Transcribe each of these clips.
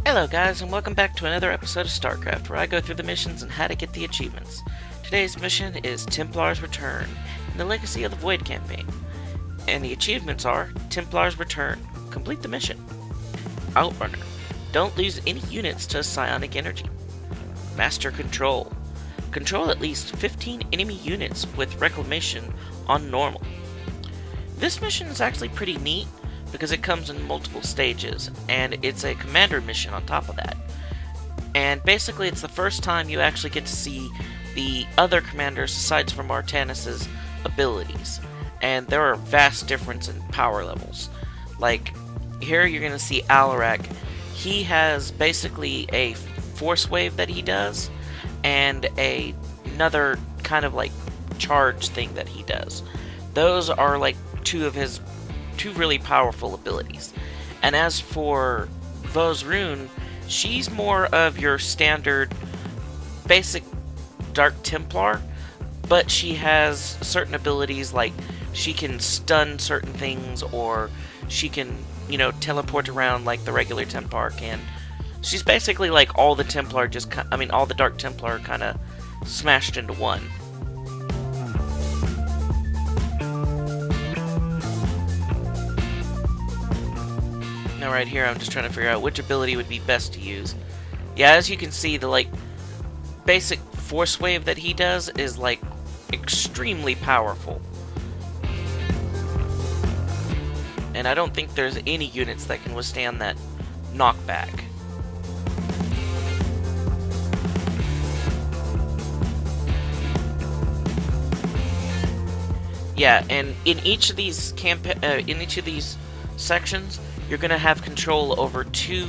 Hello guys, and welcome back to another episode of StarCraft, where I go through the missions and how to get the achievements. Today's mission is Templars Return, in the Legacy of the Void campaign. And the achievements are, Templars Return, complete the mission. Outrunner, don't lose any units to psionic energy. Master Control, control at least 15 enemy units with reclamation on normal. This mission is actually pretty neat, because it comes in multiple stages, and it's a commander mission on top of that. And basically it's the first time you actually get to see the other commanders aside from Artanis' abilities. And there are a vast difference in power levels. Like, here you're going to see Alarak. He has basically a force wave that he does, and another kind of like charge thing that he does. Those are like two really powerful abilities. And as for Rune, she's more of your standard basic Dark Templar, but she has certain abilities like she can stun certain things, or she can, teleport around like the regular Templar can. She's basically like all the Templar all the Dark Templar kind of smashed into one. Now right here I'm just trying to figure out which ability would be best to use. Yeah, as you can see, the basic force wave that he does is extremely powerful. And I don't think there's any units that can withstand that knockback. Yeah, and in each of these sections, you're going to have control over two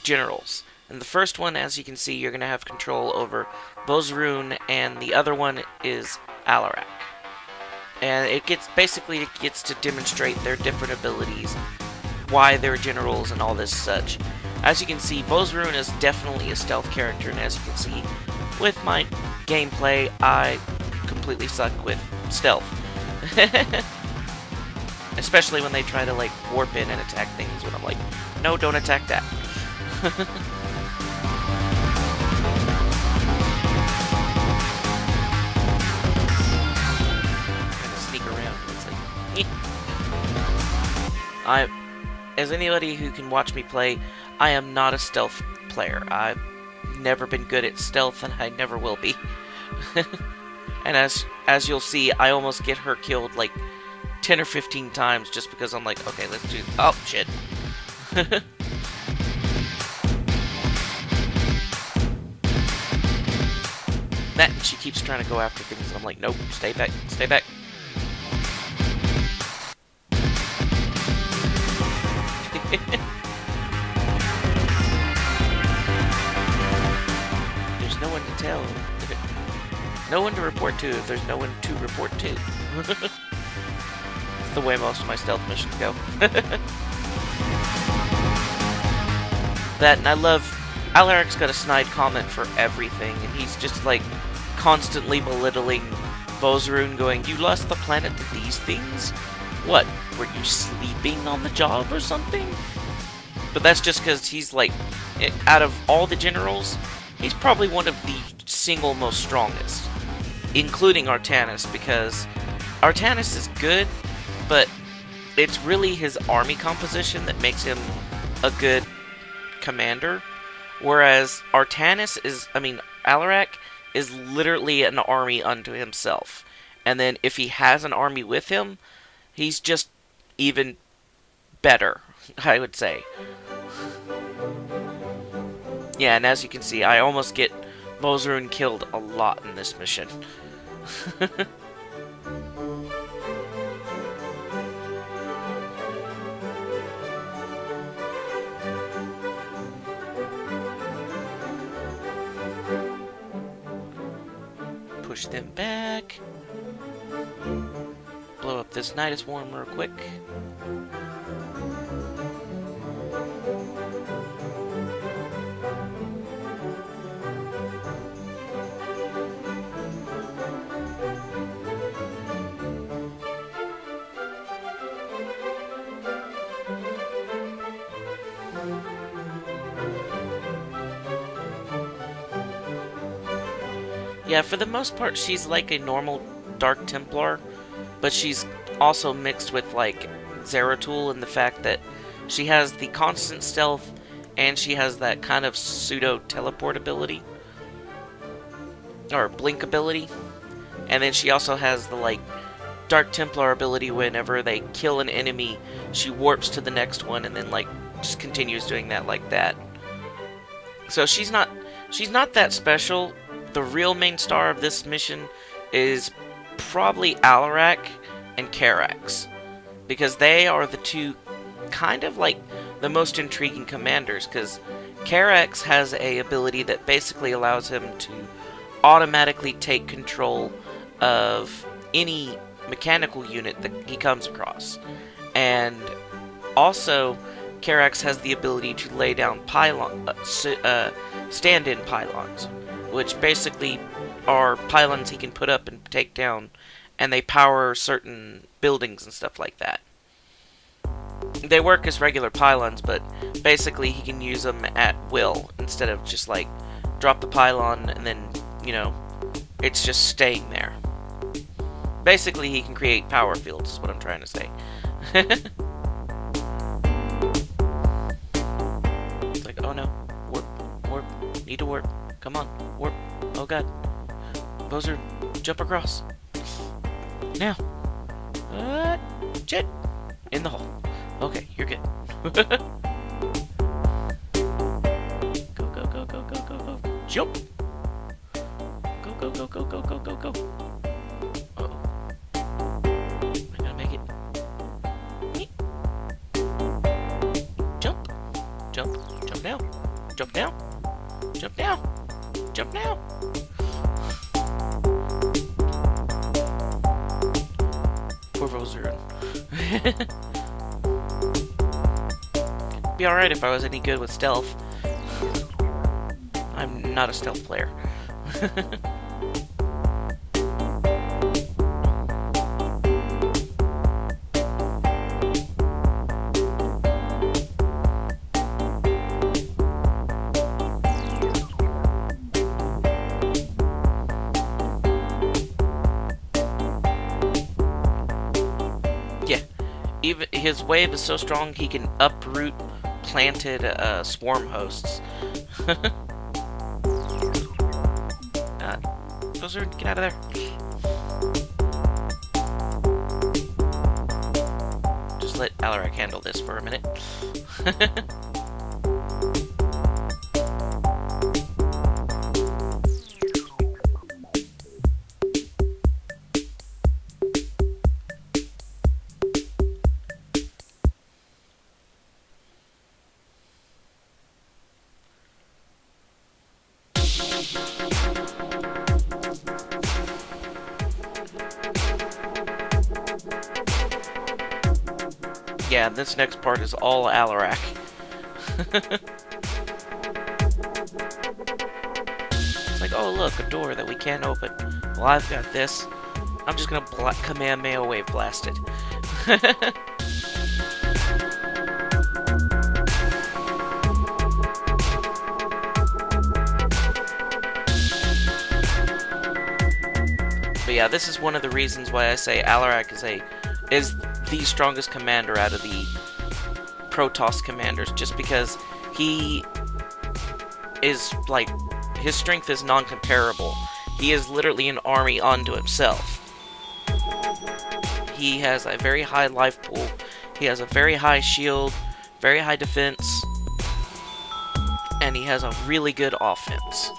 generals. And the first one, as you can see, you're going to have control over Rune, and the other one is Alarak. And it gets to demonstrate their different abilities, why they're generals, and all this such. As you can see, Rune is definitely a stealth character, and as you can see, with my gameplay, I completely suck with stealth. Especially when they try to warp in and attack things, when I'm like, no, don't attack that. Kind of sneak around. It's like, as anybody who can watch me play, I am not a stealth player. I've never been good at stealth, and I never will be. And as you'll see, I almost get her killed 10 or 15 times just because I'm like, okay, let's do... Oh, shit. That, and she keeps trying to go after things, and I'm like, nope, stay back, stay back. There's no one to tell. No one to report to if there's no one to report to. The way most of my stealth missions go. That, and I love... Alarak's got a snide comment for everything, and he's just, constantly belittling Rune, going, you lost the planet to these things? What, were you sleeping on the job or something? But that's just because he's, out of all the generals, he's probably one of the single most strongest, including Artanis, because Artanis is good, but it's really his army composition that makes him a good commander. Whereas Alarak is literally an army unto himself. And then if he has an army with him, he's just even better, I would say. Yeah, and as you can see, I almost get Rune killed a lot in this mission. Push them back. Blow up this Nidus Worm real quick. Yeah, for the most part, she's like a normal Dark Templar, but she's also mixed with like Zeratul in the fact that she has the constant stealth and she has that kind of pseudo teleport ability or blink ability, and then she also has the like Dark Templar ability. Whenever they kill an enemy, she warps to the next one and then like just continues doing that like that. So she's not that special. The real main star of this mission is probably Alarak and Karax, because they are the two kind of like the most intriguing commanders, because Karax has a ability that basically allows him to automatically take control of any mechanical unit that he comes across. And also, Karax has the ability to lay down stand-in pylons, which basically are pylons he can put up and take down, and they power certain buildings and stuff like that. They work as regular pylons, but basically he can use them at will, instead of just like drop the pylon and then, you know, it's just staying there. Basically he can create power fields, is what I'm trying to say. It's like, oh no, warp, need to warp, come on, warp, oh god, Bowser, jump across, now, shit, in the hole, okay, you're good. Go, jump, go. Uh-oh, I gotta make it. Jump now, jump now. Poor Bowser. Be alright if I was any good with stealth. I'm not a stealth player. Even his wave is so strong he can uproot planted swarm hosts. Bowser, get out of there. Just let Alarak handle this for a minute. Yeah, this next part is all Alarak. It's like, oh look, a door that we can't open. Well, I've got this. I'm just gonna Kamehameha wave blast it. But yeah, this is one of the reasons why I say Alarak is the strongest commander out of the Protoss commanders, just because he is like, his strength is non-comparable. He is literally an army unto himself. He has a very high life pool, he has a very high shield, very high defense, and he has a really good offense.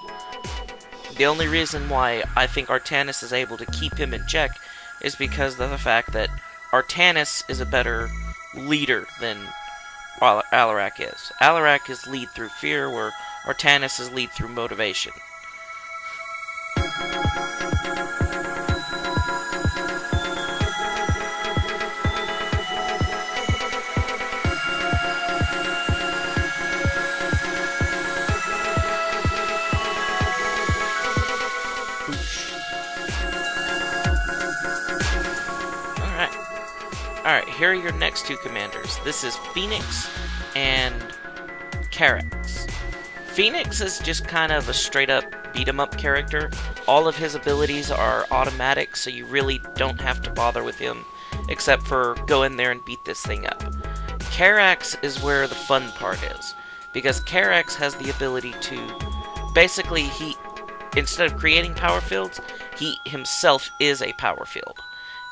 The only reason why I think Artanis is able to keep him in check is because of the fact that Artanis is a better leader than Alarak is. Alarak is lead through fear, where Artanis is lead through motivation. Alright, here are your next two commanders. This is Phoenix and Karax. Phoenix is just kind of a straight up beat 'em up character. All of his abilities are automatic, so you really don't have to bother with him, except for go in there and beat this thing up. Karax is where the fun part is, because Karax has the ability to, basically, instead of creating power fields, he himself is a power field.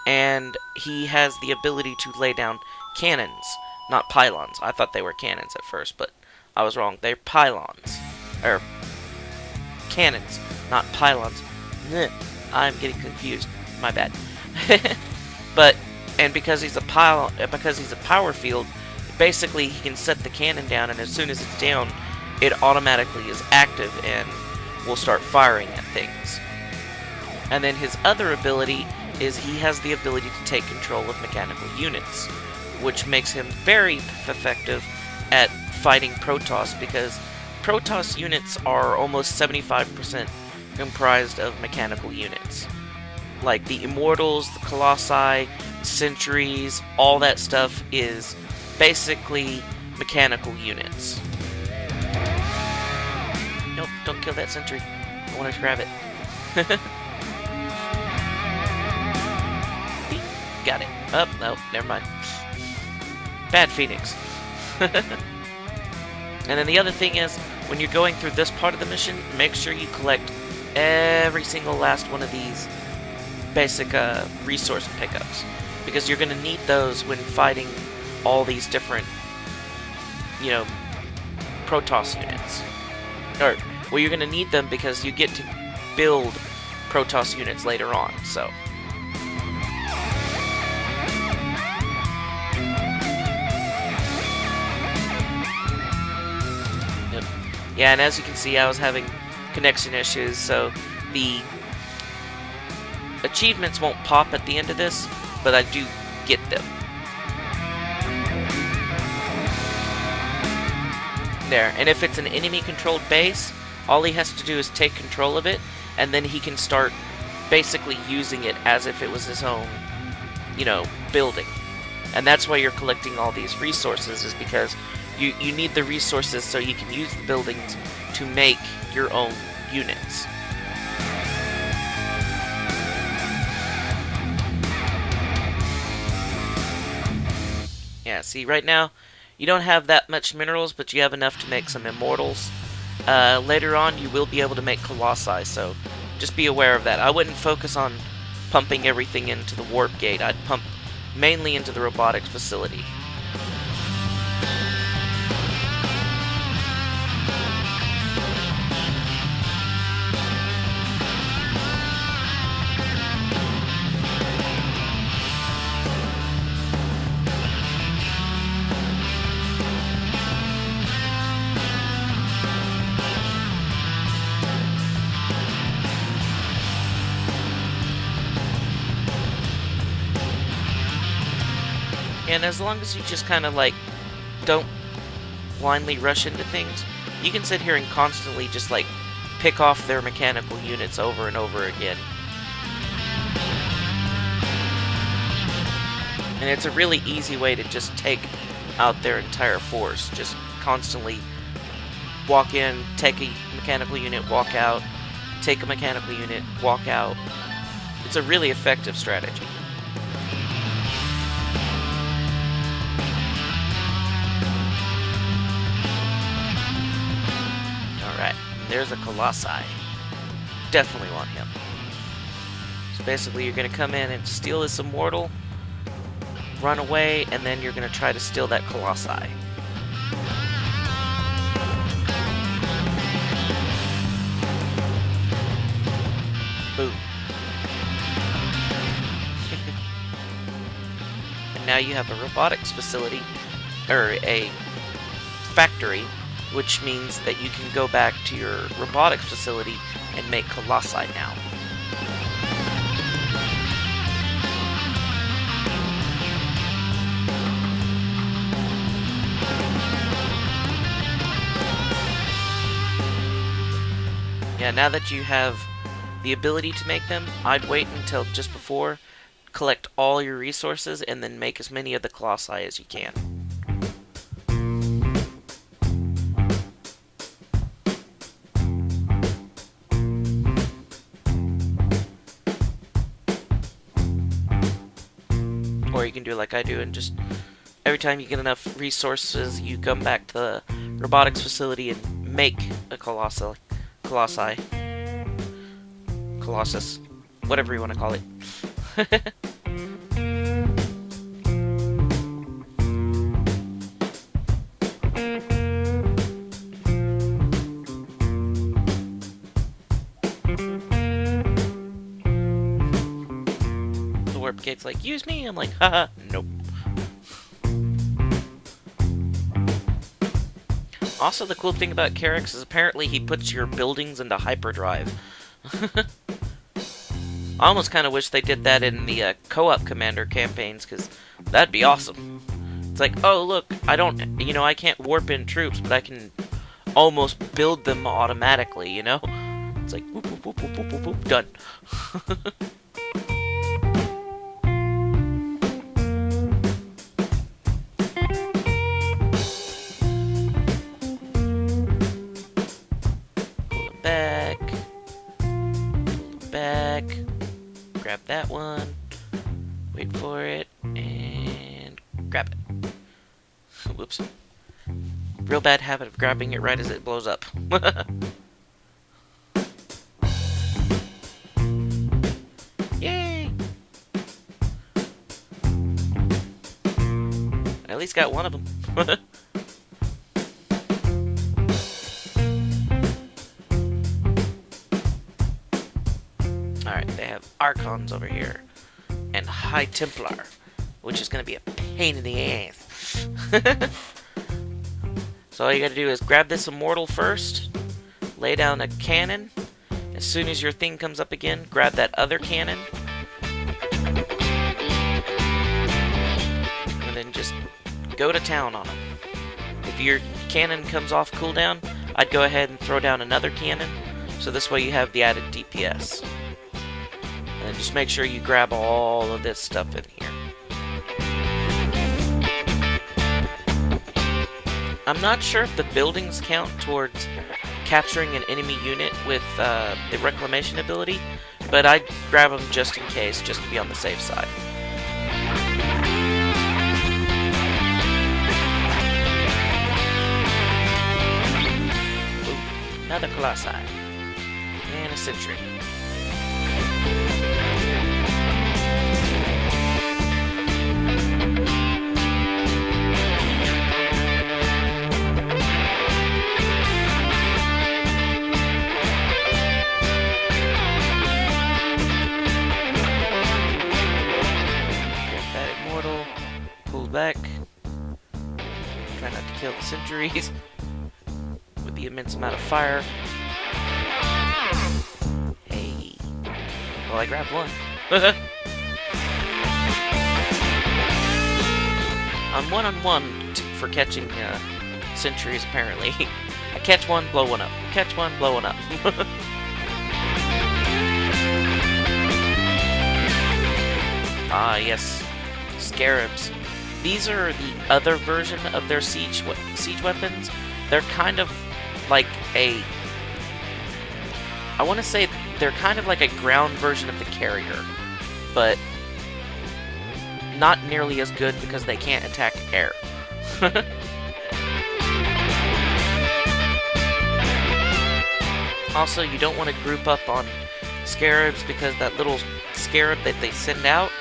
And he has the ability to lay down cannons, not pylons. I thought they were cannons at first, but I was wrong. They're pylons. Or, cannons, not pylons. I'm getting confused. My bad. And because he's a power field, basically he can set the cannon down, and as soon as it's down, it automatically is active and will start firing at things. And then his other ability is he has the ability to take control of mechanical units, which makes him very effective at fighting Protoss, because Protoss units are almost 75% comprised of mechanical units. Like the Immortals, the Colossi, Sentries, all that stuff is basically mechanical units. Nope, don't kill that Sentry. I want to grab it. Got it. Oh, no, never mind. Bad Phoenix. And then the other thing is, when you're going through this part of the mission, make sure you collect every single last one of these basic resource pickups, because you're going to need those when fighting all these different, Protoss units. Well, you're going to need them because you get to build Protoss units later on, so. Yep. Yeah, and as you can see, I was having connection issues, so the achievements won't pop at the end of this, but I do get them. There, and if it's an enemy-controlled base, all he has to do is take control of it, and then he can start basically using it as if it was his own, building. And that's why you're collecting all these resources, is because you need the resources so you can use the buildings to make your own units. Yeah, see, right now, you don't have that much minerals, but you have enough to make some Immortals. Later on, you will be able to make Colossi, so just be aware of that. I wouldn't focus on pumping everything into the warp gate. I'd pump mainly into the robotics facility. And as long as you just kind of don't blindly rush into things, you can sit here and constantly just pick off their mechanical units over and over again. And it's a really easy way to just take out their entire force. Just constantly walk in, take a mechanical unit, walk out, take a mechanical unit, walk out. It's a really effective strategy. There's a Colossi. Definitely want him. So basically you're going to come in and steal this Immortal, run away, and then you're going to try to steal that Colossi. Boom. And now you have a robotics facility, or a factory, which means that you can go back to your robotics facility and make Colossi now. Yeah, now that you have the ability to make them, I'd wait until just before, collect all your resources, and then make as many of the Colossi as you can. you can do like I do and just every time you get enough resources, you come back to the robotics facility and make a colossus, whatever you want to call it. The warp gate's like, use me. I'm like, haha, nope. Also, the cool thing about Carrick's is apparently he puts your buildings into hyperdrive. I almost kind of wish they did that in the co-op commander campaigns, because that'd be awesome. It's like, oh look, I can't warp in troops, but I can almost build them automatically, you know? It's like, whoop, whoop, whoop, whoop, whoop, whoop, whoop, done. Back, grab that one, wait for it, and grab it. Whoops. Real bad habit of grabbing it right as it blows up. Yay! I at least got one of them. Alright, they have Archons over here. And High Templar, which is going to be a pain in the ass. So all you gotta do is grab this Immortal first, lay down a cannon. As soon as your thing comes up again, grab that other cannon. And then just go to town on them. If your cannon comes off cooldown, I'd go ahead and throw down another cannon. So this way you have the added DPS. And just make sure you grab all of this stuff in here. I'm not sure if the buildings count towards capturing an enemy unit with the reclamation ability, but I'd grab them just in case, just to be on the safe side. Ooh, another Colossi. And a sentry. Back. Try not to kill the sentries with the immense amount of fire. Hey. Well, I grabbed one. I'm one-on-one for catching sentries, apparently. I catch one, blow one up. Catch one, blow one up. Ah, yes. Scarabs. These are the other version of their siege weapons. They're kind of like I want to say they're kind of like a ground version of the carrier, but not nearly as good because they can't attack air. Also, you don't want to group up on scarabs because that little scarab that they send out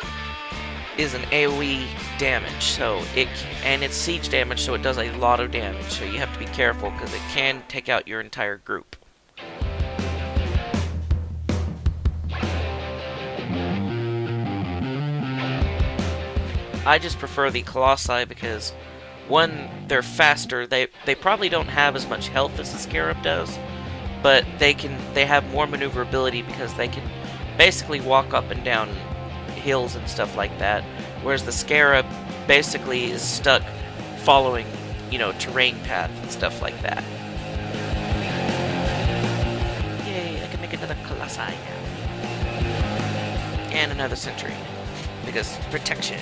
is an AoE damage, so it's siege damage, so it does a lot of damage, so you have to be careful because it can take out your entire group. I just prefer the Colossi because, one, they're faster. They probably don't have as much health as the Scarab does, but they have more maneuverability because they can basically walk up and down hills and stuff like that, whereas the Scarab basically is stuck following, terrain path and stuff like that. Yay, I can make another Colossi now. And another sentry, because protection.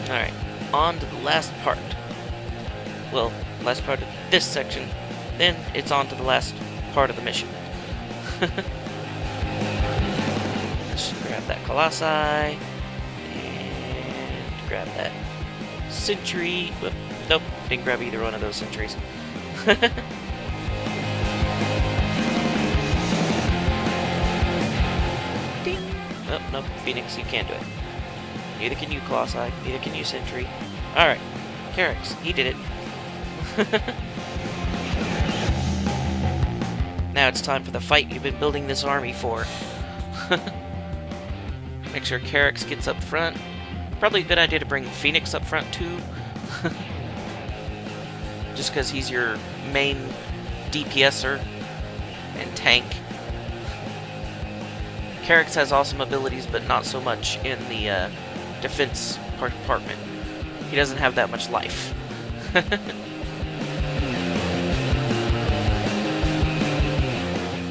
Alright, on to the last part. Well, last part of this section, then it's on to the last part of the mission. Let's grab that colossi, and grab that sentry. Whoop, nope, didn't grab either one of those sentries. Ding! Oh, nope, Phoenix, you can't do it. Neither can you, Colossi. Neither can you, Sentry. Alright, Carex, he did it. Now it's time for the fight you've been building this army for. Make sure Carex gets up front. Probably a good idea to bring Phoenix up front too. Just because he's your main DPSer and tank. Carex has awesome abilities, but not so much in the defense department. He doesn't have that much life.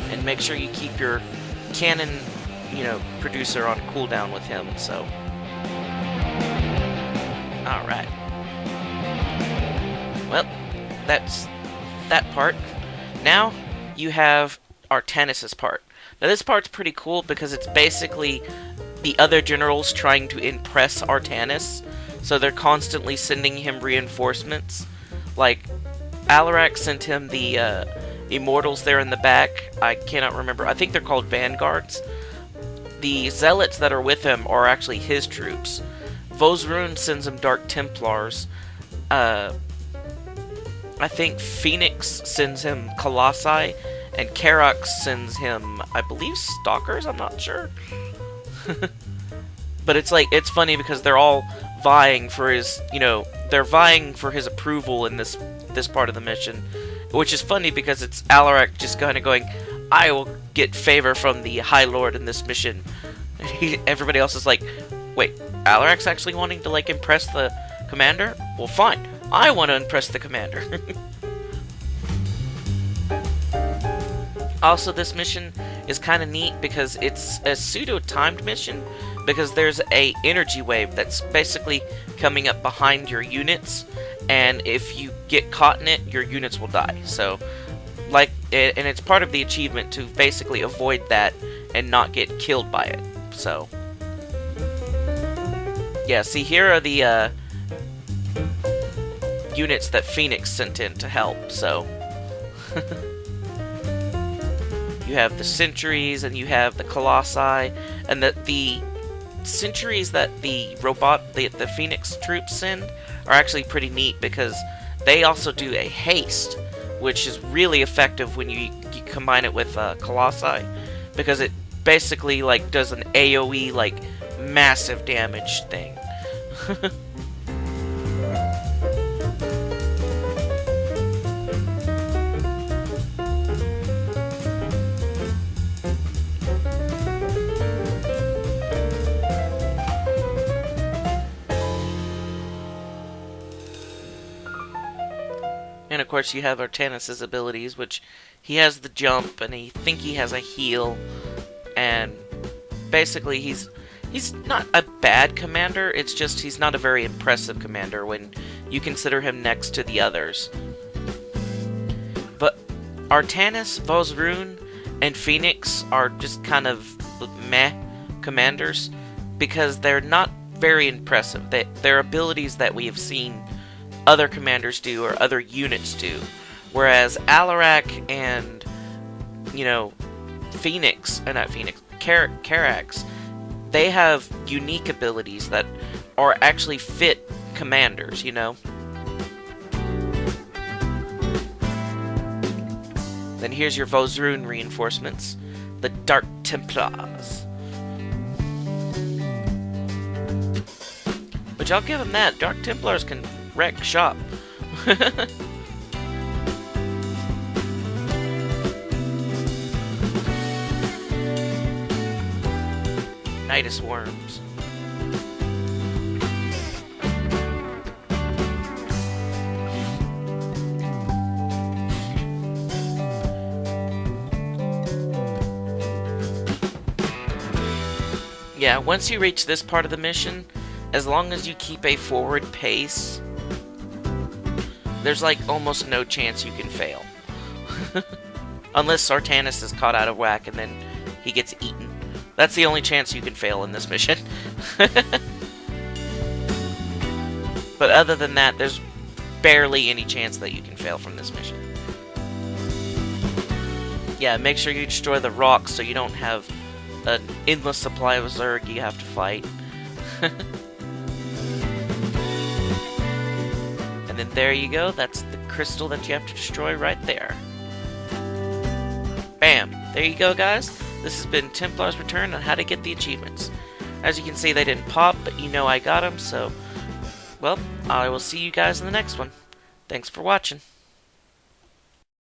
And make sure you keep your cannon, producer on cooldown with him, so. Alright. Well, that's that part. Now, you have Artanis' part. Now this part's pretty cool because it's basically the other generals trying to impress Artanis, so they're constantly sending him reinforcements. Like, Alarak sent him the Immortals there in the back. I cannot remember. I think they're called Vanguards. The Zealots that are with him are actually his troops. Vosrun sends him Dark Templars. I think Phoenix sends him Colossi, and Karax sends him, I believe, Stalkers? I'm not sure. But it's funny because they're all vying for his, they're vying for his approval in this part of the mission. Which is funny because it's Alarak just kind of going, I will get favor from the High Lord in this mission. Everybody else is like, wait, Alarak's actually wanting to, impress the commander? Well, fine. I want to impress the commander. Also, this mission is kind of neat because it's a pseudo-timed mission, because there's a energy wave that's basically coming up behind your units, and if you get caught in it, your units will die. So, and it's part of the achievement to basically avoid that and not get killed by it. So, yeah, see, here are the units that Phoenix sent in to help, so. You have the sentries, and you have the colossi, and the sentries that the Phoenix troops send are actually pretty neat because they also do a haste, which is really effective when you combine it with colossi, because it basically does an AoE massive damage thing. And of course you have Artanis' abilities, which he has the jump, and he has a heal, and basically he's not a bad commander, it's just he's not a very impressive commander when you consider him next to the others. But Artanis, Vosrun, and Phoenix are just kind of meh commanders because they're not very impressive. They're abilities that we have seen other commanders do or other units do, whereas Alarak and Karax, they have unique abilities that are actually fit commanders, Then here's your Vosrun reinforcements, the Dark Templars. Which I'll give them that, Dark Templars can wreck shop. Nidus worms. Yeah, once you reach this part of the mission, as long as you keep a forward pace, There's like almost no chance you can fail. Unless Sartanis is caught out of whack and then he gets eaten. That's the only chance you can fail in this mission. But other than that, there's barely any chance that you can fail from this mission. Yeah, make sure you destroy the rocks so you don't have an endless supply of Zerg you have to fight. And then there you go, that's the crystal that you have to destroy right there. Bam! There you go, guys. This has been Templars Return on how to get the achievements. As you can see, they didn't pop, but you know I got them, so... Well, I will see you guys in the next one. Thanks for watching.